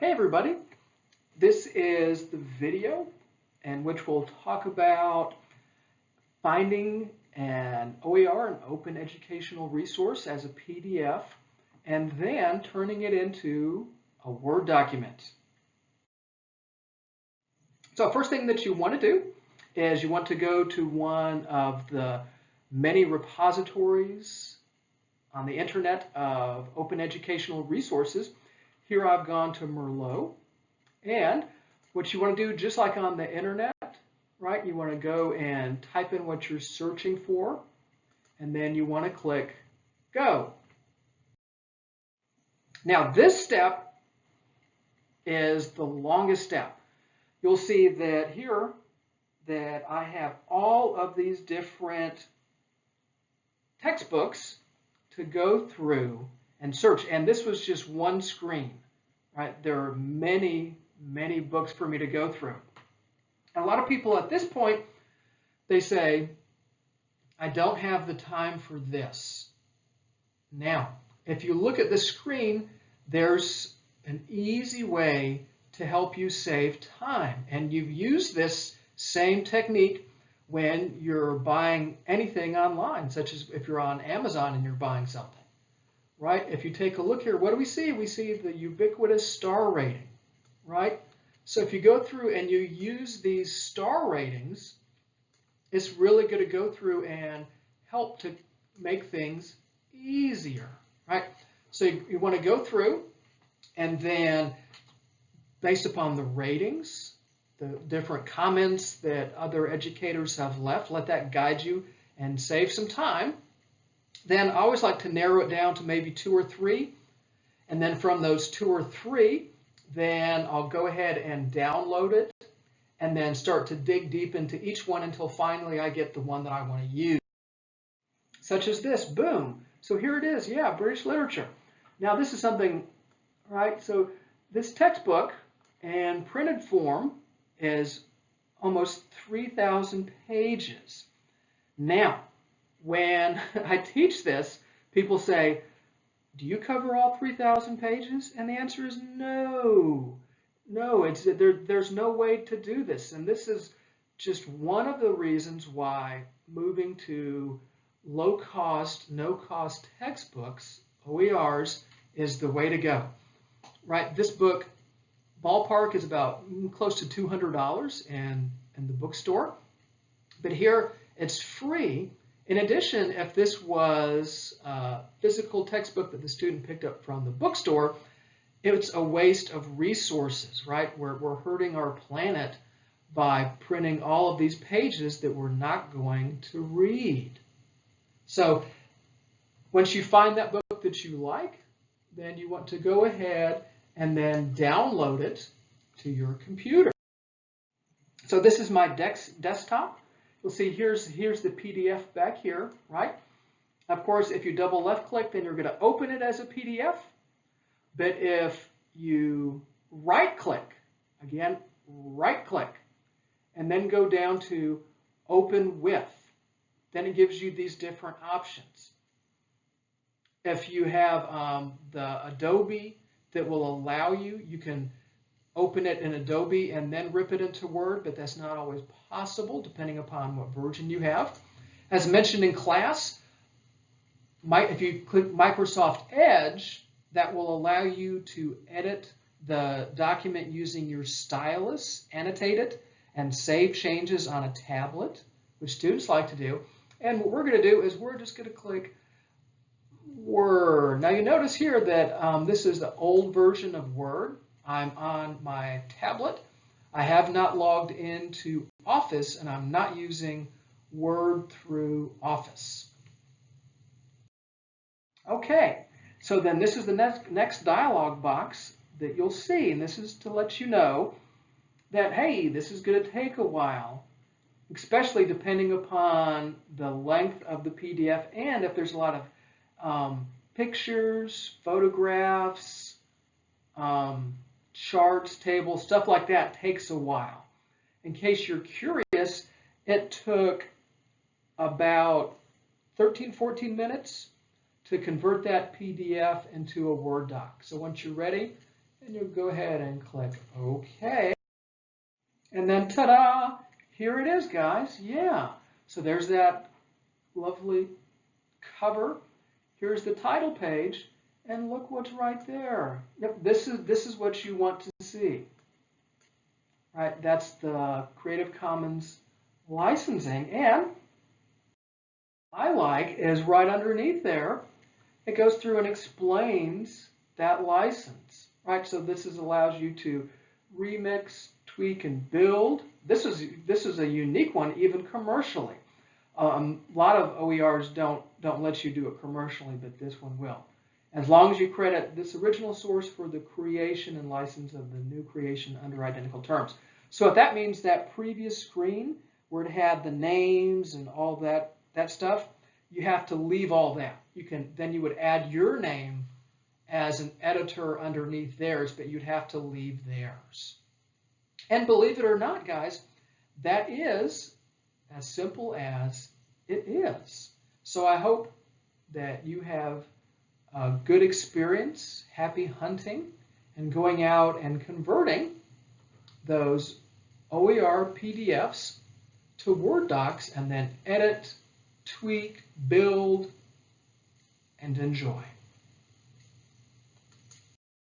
Hey everybody, this is the video in which we'll talk about finding an OER, an open educational resource, as a PDF, and then turning it into a Word document. So first thing that you want to do is you want to go to one of the many repositories on the internet of open educational resources. Here I've gone to Merlot, and what you want to do, just like on the internet, right, you want to go and type in what you're searching for, and then you want to click Go. Now this step is the longest step. You'll see that here that I have all of these different textbooks to go through and search, and this was just one screen, right? There are many books for me to go through. And a lot of people at this point, they say, I don't have the time for this. Now, if you look at the screen, there's an easy way to help you save time, and you've used this same technique when you're buying anything online, such as if you're on Amazon and you're buying something. Right? If you take a look here, what do we see? We see the ubiquitous star rating, right? So if you go through and you use these star ratings, it's really going to go through and help to make things easier, right? So you want to go through, and then based upon the ratings, the different comments that other educators have left, let that guide you and save some time. Then I always like to narrow it down to maybe 2 or 3. And then from those 2 or 3, then I'll go ahead and download it and then start to dig deep into each one until finally I get the one that I want to use. Such as this, boom. So here it is, yeah, British literature. Now this is something, right? So this textbook in printed form is almost 3,000 pages. Now, when I teach this, people say, do you cover all 3,000 pages? And the answer is no. No, there's no way to do this. And this is just one of the reasons why moving to low-cost, no-cost textbooks, OERs, is the way to go. Right? This book, ballpark, is about close to $200 in the bookstore. But here, it's free. In addition, if this was a physical textbook that the student picked up from the bookstore, it's a waste of resources, right? We're hurting our planet by printing all of these pages that we're not going to read. So once you find that book that you like, then you want to go ahead and then download it to your computer. So this is my desktop. You'll see here's the PDF back here, right? Of course, if you double left click, then you're going to open it as a PDF. But if you right click, again, right click, and then go down to open with, then it gives you these different options. If you have the Adobe that will allow you, you can open it in Adobe and then rip it into Word, but that's not always possible depending upon what version you have. As mentioned in class, if you click Microsoft Edge, that will allow you to edit the document using your stylus, annotate it, and save changes on a tablet, which students like to do. And what we're going to do is we're just going to click Word. Now you notice here that this is the old version of Word. I'm on my tablet. I have not logged into Office, and I'm not using Word through Office. Okay, so then this is the next dialog box that you'll see, and this is to let you know that, hey, this is going to take a while, especially depending upon the length of the PDF and if there's a lot of pictures, photographs, charts, tables, stuff like that takes a while. In case you're curious, it took about 13-14 minutes to convert that PDF into a Word doc. So once you're ready, and you'll go ahead and click OK. And then ta-da, here it is, guys. Yeah, so there's that lovely cover. Here's the title page, and look what's right there. Yep, this is what you want to see. Right, that's the Creative Commons licensing, and I like is right underneath there. It goes through and explains that license. Right, so this allows you to remix, tweak, and build. This is a unique one, even commercially. A lot of OERs don't let you do it commercially, but this one will. As long as you credit this original source for the creation and license of the new creation under identical terms. So if that means that previous screen where it had the names and all that stuff, you have to leave all that. Then you would add your name as an editor underneath theirs, but you'd have to leave theirs. And believe it or not, guys, that is as simple as it is. So I hope that you have a good experience, happy hunting, and going out and converting those OER PDFs to Word docs, and then edit, tweak, build, and enjoy.